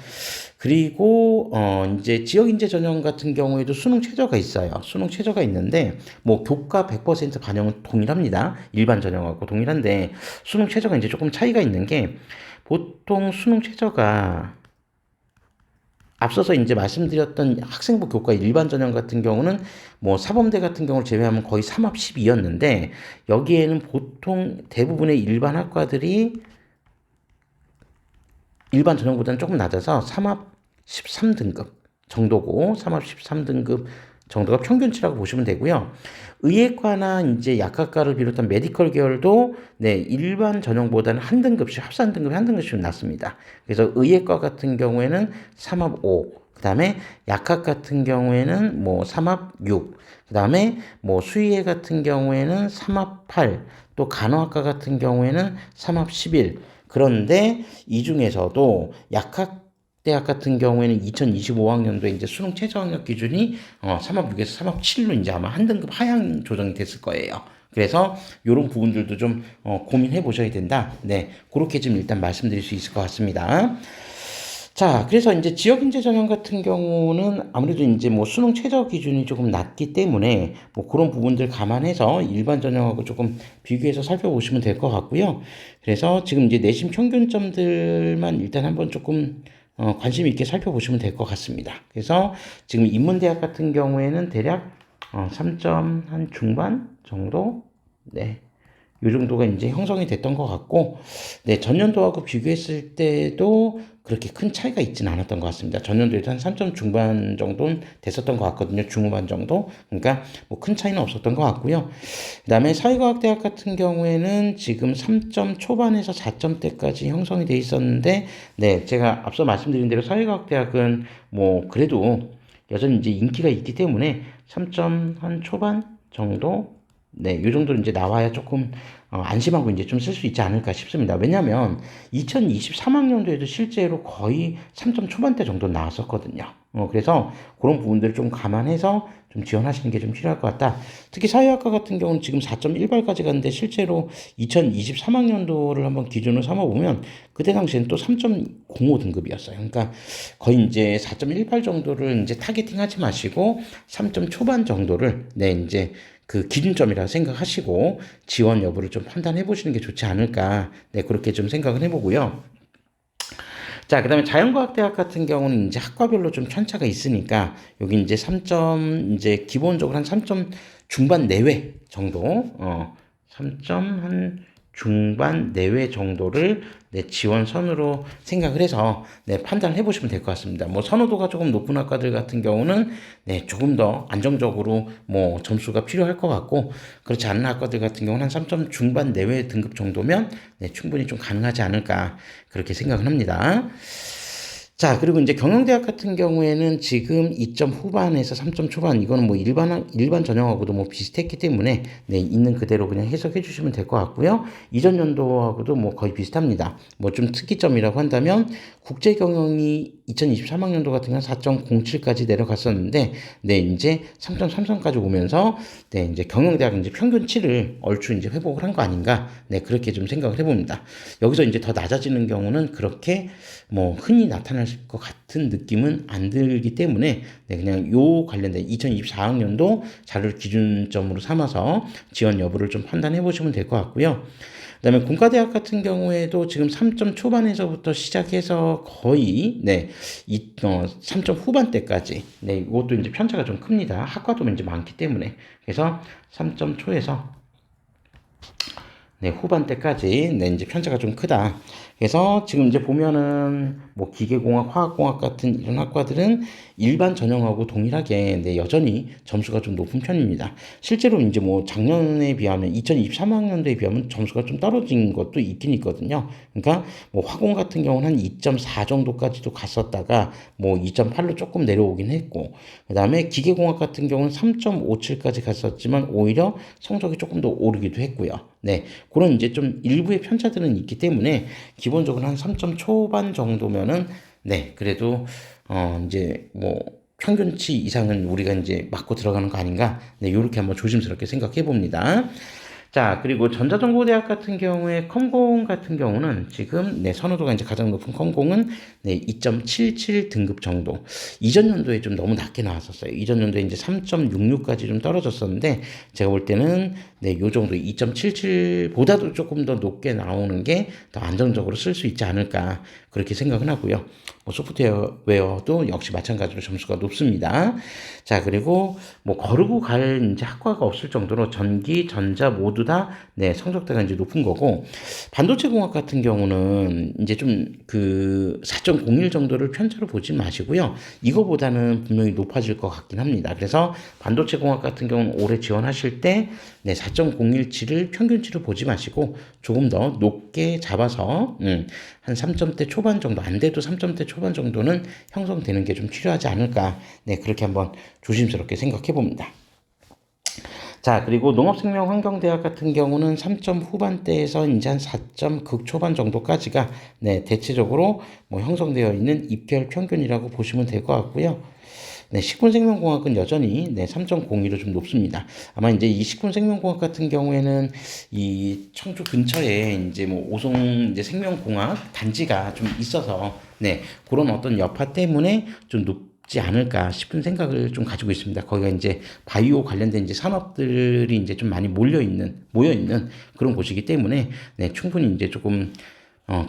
그리고, 이제 지역 인재 전형 같은 경우에도 수능 최저가 있어요. 수능 최저가 있는데, 뭐 교과 100% 반영은 동일합니다. 일반 전형하고 동일한데, 수능 최저가 이제 조금 차이가 있는 게, 보통 수능 최저가 앞서서 이제 말씀드렸던 학생부 교과 일반 전형 같은 경우는 뭐 사범대 같은 경우를 제외하면 거의 3합 12였는데 여기에는 보통 대부분의 일반 학과들이 일반 전형보다는 조금 낮아서 3합 13등급 정도고 3합 13등급 정도가 평균치라고 보시면 되고요. 의예과나 이제 약학과를 비롯한 메디컬 계열도 네, 일반 전형보다는 한 등급씩 합산 등급이 한 등급씩 낮습니다. 그래서 의예과 같은 경우에는 3합 5, 그다음에 약학 같은 경우에는 뭐 3합 6, 그다음에 뭐 수의회 같은 경우에는 3합 8, 또 간호학과 같은 경우에는 3합 11. 그런데 이 중에서도 약학 대학 같은 경우에는 2025학년도에 이제 수능 최저학력 기준이 3합 6에서 3합 7로 이제 아마 한 등급 하향 조정이 됐을 거예요. 그래서 이런 부분들도 좀 고민해 보셔야 된다. 네, 그렇게 좀 일단 말씀드릴 수 있을 것 같습니다. 자, 그래서 이제 지역인재 전형 같은 경우는 아무래도 이제 뭐 수능 최저 기준이 조금 낮기 때문에 뭐 그런 부분들 감안해서 일반 전형하고 조금 비교해서 살펴보시면 될 것 같고요. 그래서 지금 이제 내신 평균점들만 일단 한번 조금 관심 있게 살펴보시면 될 것 같습니다. 그래서 지금 인문대학 같은 경우에는 대략 3점 한 중반 정도, 네, 요 정도가 이제 형성이 됐던 것 같고, 네, 전년도하고 비교했을 때도 그렇게 큰 차이가 있지는 않았던 것 같습니다. 전년도에도 한 3점 중반 정도는 됐었던 것 같거든요. 중후반 정도. 그러니까 뭐 큰 차이는 없었던 것 같고요. 그 다음에 사회과학대학 같은 경우에는 지금 3점 초반에서 4점대까지 형성이 돼 있었는데, 네, 제가 앞서 말씀드린 대로 사회과학대학은 뭐 그래도 여전히 이제 인기가 있기 때문에 3점 한 초반 정도, 네, 이 정도는 이제 나와야 조금 안심하고 이제 좀 쓸 수 있지 않을까 싶습니다. 왜냐하면 2023학년도에도 실제로 거의 3점 초반대 정도 나왔었거든요. 그래서 그런 부분들을 좀 감안해서 좀 지원하시는 게 좀 필요할 것 같다. 특히 사회학과 같은 경우는 지금 4.1발까지 갔는데 실제로 2023학년도를 한번 기준으로 삼아보면 그때 당시에는 또 3.05 등급이었어요. 그러니까 거의 이제 4.18 정도를 이제 타겟팅 하지 마시고 3점 초반 정도를, 네, 이제 그 기준점이라 생각하시고 지원 여부를 좀 판단해 보시는 게 좋지 않을까. 네, 그렇게 좀 생각을 해보고요. 자, 그 다음에 자연과학대학 같은 경우는 이제 학과별로 좀 편차가 있으니까 여기 이제 3점, 이제 기본적으로 한 3점 중반 내외 정도, 3점 한 중반 내외 정도를, 네, 지원선으로 생각을 해서, 네, 판단을 해보시면 될 것 같습니다. 뭐 선호도가 조금 높은 학과들 같은 경우는, 네, 조금 더 안정적으로 뭐 점수가 필요할 것 같고, 그렇지 않은 학과들 같은 경우는 한 3점 중반 내외 등급 정도면, 네, 충분히 좀 가능하지 않을까 그렇게 생각을 합니다. 자, 그리고 이제 경영대학 같은 경우에는 지금 2점 후반에서 3점 초반, 이거는 뭐 일반 전형하고도 뭐 비슷했기 때문에, 네, 있는 그대로 그냥 해석해 주시면 될 것 같고요. 이전 연도하고도 뭐 거의 비슷합니다. 뭐 좀 특이점이라고 한다면 국제경영이 2023학년도 같은 경우는 4.07까지 내려갔었는데, 네, 이제 3.33까지 오면서, 네, 이제 경영대학 이제 평균치를 얼추 이제 회복을 한 거 아닌가, 네, 그렇게 좀 생각을 해봅니다. 여기서 이제 더 낮아지는 경우는 그렇게 뭐 흔히 나타날 것 같은 느낌은 안 들기 때문에, 네, 그냥 요 관련된 2024학년도 자료를 기준점으로 삼아서 지원 여부를 좀 판단해 보시면 될 것 같고요. 그다음에 공과대학 같은 경우에도 지금 3점 초반에서부터 시작해서 거의, 네, 3점 후반대까지, 네, 이것도 이제 편차가 좀 큽니다. 학과도 이제 많기 때문에. 그래서 3점 초에서, 네, 후반대까지, 네, 이제 편차가 좀 크다. 그래서 지금 이제 보면은 뭐 기계공학, 화학공학 같은 이런 학과들은 일반 전형하고 동일하게, 네, 여전히 점수가 좀 높은 편입니다. 실제로 이제 뭐 작년에 비하면 2023학년도에 비하면 점수가 좀 떨어진 것도 있긴 있거든요. 그러니까 뭐 화공 같은 경우는 한 2.4 정도까지도 갔었다가 뭐 2.8로 조금 내려오긴 했고, 그다음에 기계공학 같은 경우는 3.57까지 갔었지만 오히려 성적이 조금 더 오르기도 했고요. 네, 그런 이제 좀 일부의 편차들은 있기 때문에 기본적으로 한 3점 초반 정도면은, 네, 그래도 이제 뭐 평균치 이상은 우리가 이제 맞고 들어가는 거 아닌가, 네, 요렇게 한번 조심스럽게 생각해 봅니다. 자, 그리고 전자정보대학 같은 경우에 컴공 같은 경우는 지금, 네, 선호도가 이제 가장 높은 컴공은, 네, 2.77 등급 정도. 이전 연도에 좀 너무 낮게 나왔었어요. 이전 연도에 이제 3.66까지 좀 떨어졌었는데 제가 볼 때는, 네, 요 정도 2.77보다도 조금 더 높게 나오는 게 더 안정적으로 쓸 수 있지 않을까 그렇게 생각은 하고요. 뭐 소프트웨어도 역시 마찬가지로 점수가 높습니다. 자, 그리고 뭐 거르고 갈 이제 학과가 없을 정도로 전기, 전자 모두 다, 네, 성적대가 이제 높은 거고, 반도체 공학 같은 경우는 이제 좀 그 4.01 정도를 편차로 보지 마시고요. 이거보다는 분명히 높아질 것 같긴 합니다. 그래서 반도체 공학 같은 경우는 올해 지원하실 때, 네, 4.017을 평균치로 보지 마시고 조금 더 높게 잡아서, 한 3점대 초반 정도, 안 돼도 3점대 초반 정도는 형성되는 게 좀 필요하지 않을까, 네, 그렇게 한번 조심스럽게 생각해 봅니다. 자, 그리고 농업생명환경대학 같은 경우는 3점 후반대에서 이제 한 4점 극초반 정도까지가, 네, 대체적으로 뭐 형성되어 있는 입결 평균이라고 보시면 될 것 같고요. 네, 식품생명공학은 여전히, 네, 3.02로 좀 높습니다. 아마 이제 이 식품생명공학 같은 경우에는 이 청주 근처에 이제 뭐 오송 이제 생명공학 단지가 좀 있어서, 네, 그런 어떤 여파 때문에 좀 높지 않을까 싶은 생각을 좀 가지고 있습니다. 거기가 이제 바이오 관련된 이제 산업들이 이제 좀 많이 모여 있는 그런 곳이기 때문에, 네, 충분히 이제 조금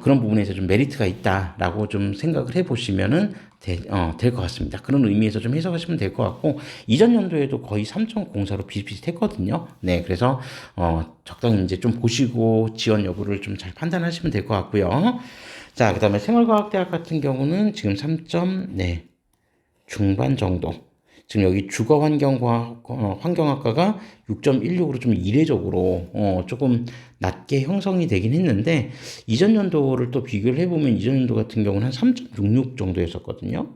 그런 부분에서 좀 메리트가 있다라고 좀 생각을 해보시면은 될 것 같습니다. 그런 의미에서 좀 해석하시면 될 것 같고, 이전 연도에도 거의 3.04로 비슷비슷했거든요. 네, 그래서, 적당히 이제 좀 보시고 지원 여부를 좀 잘 판단하시면 될 것 같고요. 자, 그 다음에 생활과학대학 같은 경우는 지금 3점, 네, 중반 정도. 지금 여기 환경학과가 6.16으로 좀 이례적으로 조금 낮게 형성이 되긴 했는데, 이전 연도를 또 비교를 해보면 이전 연도 같은 경우는 한 3.66 정도였었거든요.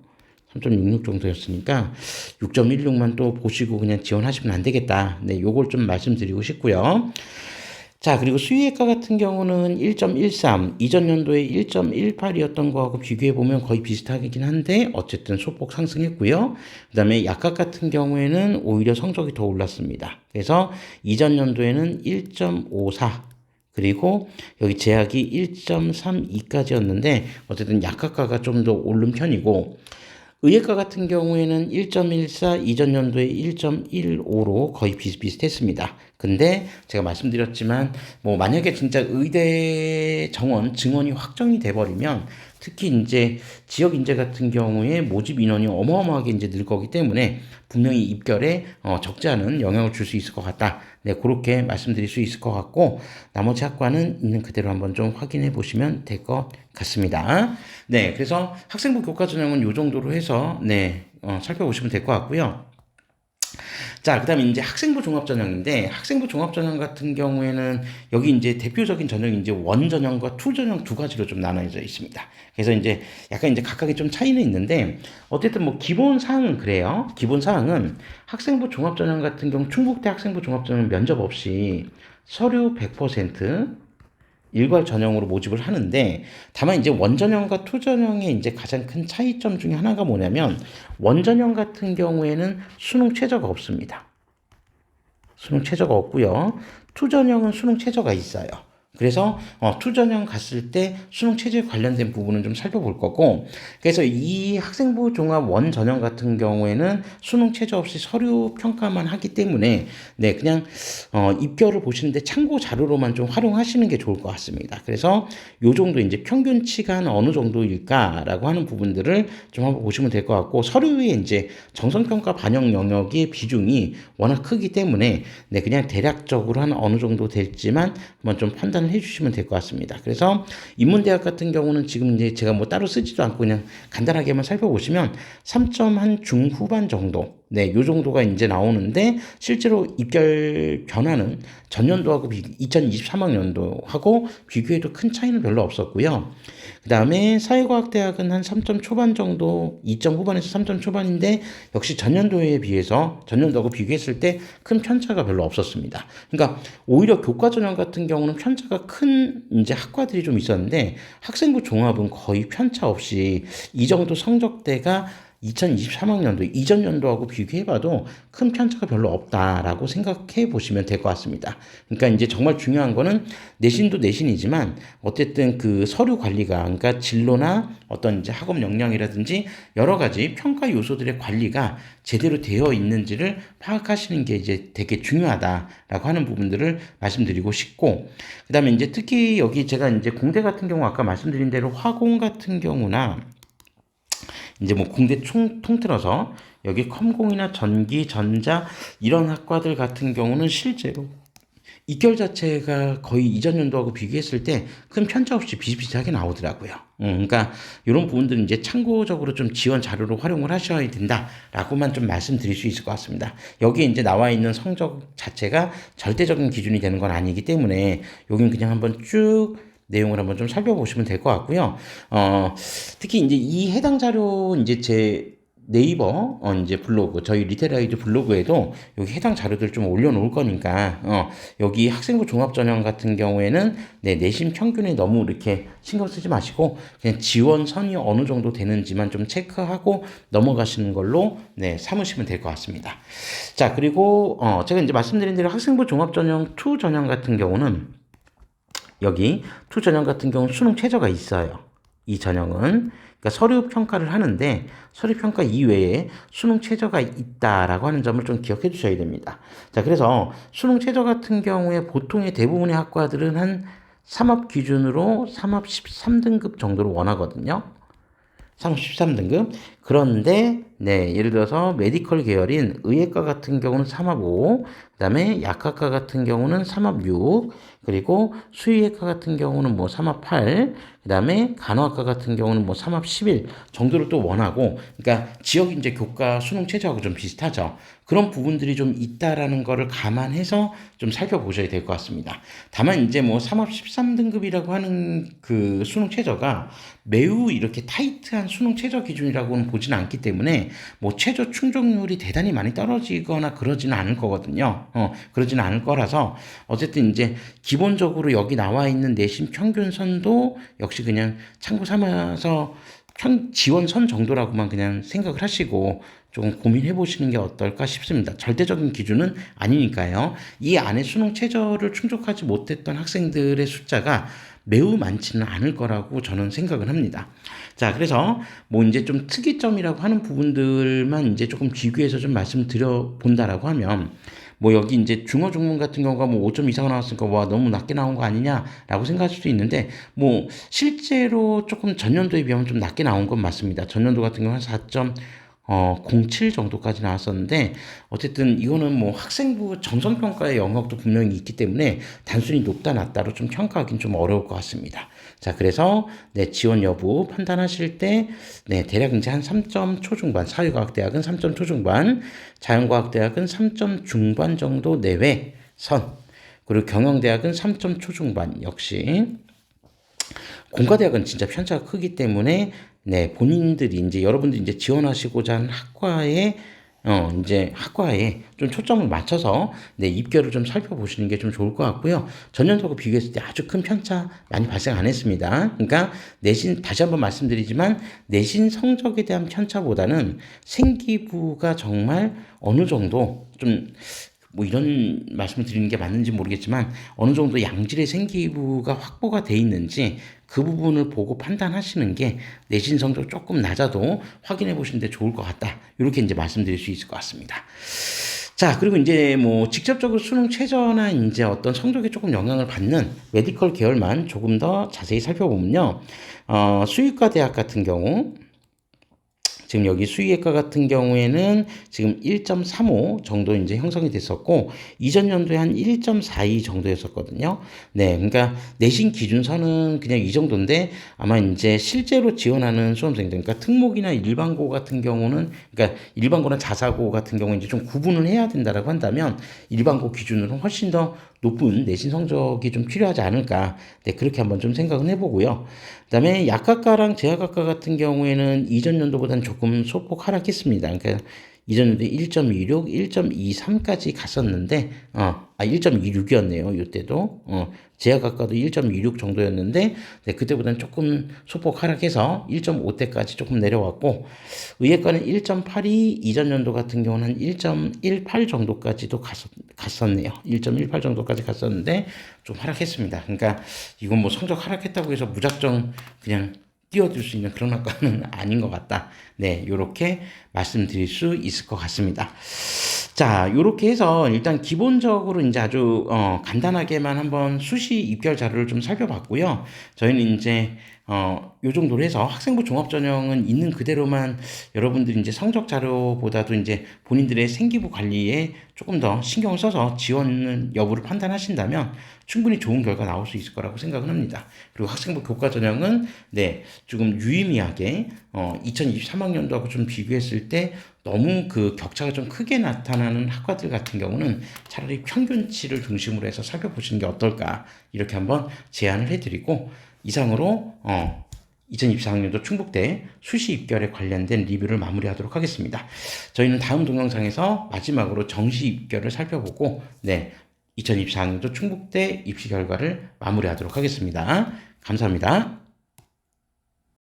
3.66 정도였으니까 6.16만 또 보시고 그냥 지원하시면 안 되겠다. 네, 요걸 좀 말씀드리고 싶고요. 자, 그리고 수의학과 같은 경우는 1.13, 이전 연도에 1.18이었던 거하고 비교해보면 거의 비슷하긴 한데, 어쨌든 소폭 상승했고요. 그 다음에 약학 같은 경우에는 오히려 성적이 더 올랐습니다. 그래서 이전 연도에는 1.54, 그리고 여기 제약이 1.32까지였는데, 어쨌든 약학과가 좀 더 오른 편이고, 의예과 같은 경우에는 1.14, 이전 연도에 1.15로 거의 비슷비슷했습니다. 근데 제가 말씀드렸지만 뭐 만약에 진짜 의대 정원, 증원이 확정이 돼 버리면 특히 이제 지역 인재 같은 경우에 모집 인원이 어마어마하게 이제 늘 거기 때문에 분명히 입결에 적지 않은 영향을 줄 수 있을 것 같다. 네, 그렇게 말씀드릴 수 있을 것 같고, 나머지 학과는 있는 그대로 한번 좀 확인해 보시면 될 것 같습니다. 네, 그래서 학생부 교과 전형은 이 정도로 해서 네, 살펴보시면 될 것 같고요. 자, 그다음에 이제 학생부 종합 전형인데, 학생부 종합 전형 같은 경우에는 여기 이제 대표적인 전형이 이제 원 전형과 투 전형 두 가지로 좀 나눠져 있습니다. 그래서 이제 약간 이제 각각의 좀 차이는 있는데, 어쨌든 뭐 기본 사항은 그래요. 기본 사항은 학생부 종합 전형 같은 경우 충북대 학생부 종합 전형 면접 없이 서류 100%, 일괄 전형으로 모집을 하는데, 다만 이제 원전형과 투전형의 이제 가장 큰 차이점 중에 하나가 뭐냐면, 원전형 같은 경우에는 수능 최저가 없습니다. 수능 최저가 없고요. 투전형은 수능 최저가 있어요. 그래서 투전형 갔을 때 수능 체제에 관련된 부분은 좀 살펴볼 거고, 그래서 이 학생부 종합 원 전형 같은 경우에는 수능 체제 없이 서류 평가만 하기 때문에 네, 그냥 입결을 보시는데 참고 자료로만 좀 활용하시는 게 좋을 것 같습니다. 그래서 요 정도 이제 평균치가 한 어느 정도일까라고 하는 부분들을 좀 한번 보시면 될 것 같고, 서류에 이제 정성평가 반영 영역의 비중이 워낙 크기 때문에 네, 그냥 대략적으로 한 어느 정도 될지만 한번 좀 판단을 해주시면 될 것 같습니다. 그래서 인문대학 같은 경우는 지금 이제 제가 뭐 따로 쓰지도 않고 그냥 간단하게만 살펴보시면 3점 한 중후반 정도, 네, 요 정도가 이제 나오는데, 실제로 입결 변화는 전년도하고 2023학년도하고 비교해도 큰 차이는 별로 없었고요. 그 다음에 사회과학대학은 한 3점 초반 정도, 2점 후반에서 3점 초반인데, 역시 전년도에 비해서, 전년도하고 비교했을 때 큰 편차가 별로 없었습니다. 그러니까 오히려 교과 전형 같은 경우는 편차가 큰 이제 학과들이 좀 있었는데, 학생부 종합은 거의 편차 없이 이 정도 성적대가 2023학년도 이전 연도하고 비교해봐도 큰 편차가 별로 없다라고 생각해 보시면 될 것 같습니다. 그러니까 이제 정말 중요한 거는 내신도 내신이지만 어쨌든 그 서류 관리가, 그러니까 진로나 어떤 이제 학업 역량이라든지 여러 가지 평가 요소들의 관리가 제대로 되어 있는지를 파악하시는 게 이제 되게 중요하다라고 하는 부분들을 말씀드리고 싶고, 그다음에 이제 특히 여기 제가 이제 공대 같은 경우 아까 말씀드린 대로 화공 같은 경우나 이제 뭐 공대 통틀어서 여기 컴공이나 전기, 전자 이런 학과들 같은 경우는 실제로 입결 자체가 거의 이전 연도하고 비교했을 때 큰 편차 없이 비슷비슷하게 나오더라고요. 그러니까 이런 부분들은 이제 참고적으로 좀 지원 자료로 활용을 하셔야 된다라고만 좀 말씀드릴 수 있을 것 같습니다. 여기에 이제 나와 있는 성적 자체가 절대적인 기준이 되는 건 아니기 때문에 여긴 그냥 한번 쭉 내용을 한번 좀 살펴보시면 될 것 같고요. 특히 이제 이 해당 자료 이제 제 네이버 이제 블로그, 저희 리테라이드 블로그에도 여기 해당 자료들 좀 올려놓을 거니까 여기 학생부 종합 전형 같은 경우에는 네, 내신 평균에 너무 이렇게 신경 쓰지 마시고 그냥 지원선이 어느 정도 되는지만 좀 체크하고 넘어가시는 걸로 네, 삼으시면 될 것 같습니다. 자, 그리고 제가 이제 말씀드린 대로 학생부 종합 전형 2 전형 같은 경우는 여기 투 전형 같은 경우는 수능 최저가 있어요. 이 전형은. 그러니까 서류 평가를 하는데 서류 평가 이외에 수능 최저가 있다라고 하는 점을 좀 기억해 주셔야 됩니다. 자, 그래서 수능 최저 같은 경우에 보통의 대부분의 학과들은 한 삼업 기준으로 삼업 13등급 정도를 원하거든요. 삼업 13등급. 그런데 네, 예를 들어서 메디컬 계열인 의예과 같은 경우는 삼업 5, 그다음에 약학과 같은 경우는 삼업 6, 그리고 수의학과 같은 경우는 뭐 삼업 8, 그다음에 간호학과 같은 경우는 뭐 삼업 11 정도를 또 원하고, 그러니까 지역 이제 교과 수능 최저하고 좀 비슷하죠. 그런 부분들이 좀 있다라는 거를 감안해서 좀 살펴보셔야 될 것 같습니다. 다만 이제 뭐 삼업 13등급이라고 하는 그 수능 최저가 매우 이렇게 타이트한 수능 최저 기준이라고는 보지는 않기 때문에 뭐 최저 충족률이 대단히 많이 떨어지거나 그러지는 않을 거거든요. 그러지는 않을 거라서 어쨌든 이제 기본적으로 여기 나와 있는 내신 평균선도 역시 그냥 참고 삼아서 지원선 정도라고만 그냥 생각을 하시고 조금 고민해 보시는 게 어떨까 싶습니다. 절대적인 기준은 아니니까요. 이 안에 수능 최저를 충족하지 못했던 학생들의 숫자가 매우 많지는 않을 거라고 저는 생각을 합니다. 자, 그래서 뭐 이제 좀 특이점이라고 하는 부분들만 이제 조금 비교해서 좀 말씀드려 본다라고 하면, 뭐 여기 이제 중어 중문 같은 경우가 뭐 5점 이상 나왔으니까 와 너무 낮게 나온 거 아니냐라고 생각할 수도 있는데, 뭐 실제로 조금 전년도에 비하면 좀 낮게 나온 건 맞습니다. 전년도 같은 경우는 4점 07 정도까지 나왔었는데, 어쨌든 이거는 뭐 학생부 정성평가의 영역도 분명히 있기 때문에 단순히 높다 낮다로 좀 평가하기는 좀 어려울 것 같습니다. 자, 그래서 네, 지원 여부 판단하실 때 네, 대략 이제 한 3점 초중반, 사회과학대학은 3점 초중반, 자연과학대학은 3점 중반 정도 내외 선, 그리고 경영대학은 3점 초중반. 역시 공과대학은 진짜 편차가 크기 때문에 네, 본인들이 이제 여러분들이 이제 지원하시고자 하는 이제 학과에 좀 초점을 맞춰서 네, 입결을 좀 살펴보시는 게 좀 좋을 것 같고요. 전년도하고 비교했을 때 아주 큰 편차 많이 발생 안 했습니다. 그러니까 내신, 다시 한번 말씀드리지만 내신 성적에 대한 편차보다는 생기부가 정말 어느 정도 좀, 뭐 이런 말씀을 드리는 게 맞는지 모르겠지만 어느 정도 양질의 생기부가 확보가 돼 있는지 그 부분을 보고 판단하시는 게 내신 성적 조금 낮아도 확인해 보시는데 좋을 것 같다. 이렇게 이제 말씀드릴 수 있을 것 같습니다. 자, 그리고 이제 뭐 직접적으로 수능 최저나 이제 어떤 성적에 조금 영향을 받는 메디컬 계열만 조금 더 자세히 살펴보면요. 수의과 대학 같은 경우, 지금 여기 수의학과 같은 경우에는 지금 1.35 정도 이제 형성이 됐었고, 이전 연도에 한 1.42 정도였었거든요. 네, 그러니까 내신 기준선은 그냥 이 정도인데, 아마 이제 실제로 지원하는 수험생들, 그러니까 특목이나 일반고 같은 경우는, 그러니까 일반고나 자사고 같은 경우는 이제 좀 구분을 해야 된다라고 한다면, 일반고 기준으로 훨씬 더 높은 내신 성적이 좀 필요하지 않을까. 네, 그렇게 한번 좀 생각은 해보고요. 그다음에 약학과랑 제약학과 같은 경우에는 이전 연도보다는 조금 소폭 하락했습니다. 그러니까 이전 연도에 1.26, 1.23까지 갔었는데, 1.26이었네요. 이때도. 제약학과도 1.26 정도였는데, 네, 그때보다는 조금 소폭 하락해서 1.5대까지 조금 내려왔고, 의예과는 1.82, 이전 연도 같은 경우는 한 1.18 정도까지도 갔었네요. 1.18 정도까지 갔었는데, 좀 하락했습니다. 그러니까 이건 뭐 성적 하락했다고 해서 무작정 그냥 띄워줄 수 있는 그런 학과는 아닌 것 같다. 네, 요렇게 말씀드릴 수 있을 것 같습니다. 자, 요렇게 해서 일단 기본적으로 이제 아주 간단하게만 한번 수시 입결 자료를 좀 살펴봤고요. 저희는 이제 요 정도로 해서 학생부 종합전형은 있는 그대로만 여러분들이 이제 성적 자료보다도 이제 본인들의 생기부 관리에 조금 더 신경을 써서 지원 여부를 판단하신다면 충분히 좋은 결과 나올 수 있을 거라고 생각을 합니다. 그리고 학생부 교과 전형은 네, 조금 유의미하게 2023학년도하고 좀 비교했을 때 너무 그 격차가 좀 크게 나타나는 학과들 같은 경우는 차라리 평균치를 중심으로 해서 살펴보시는 게 어떨까, 이렇게 한번 제안을 해드리고, 이상으로 2024학년도 충북대 수시 입결에 관련된 리뷰를 마무리하도록 하겠습니다. 저희는 다음 동영상에서 마지막으로 정시 입결을 살펴보고, 네, 2024학년도 충북대 입시 결과를 마무리하도록 하겠습니다. 감사합니다.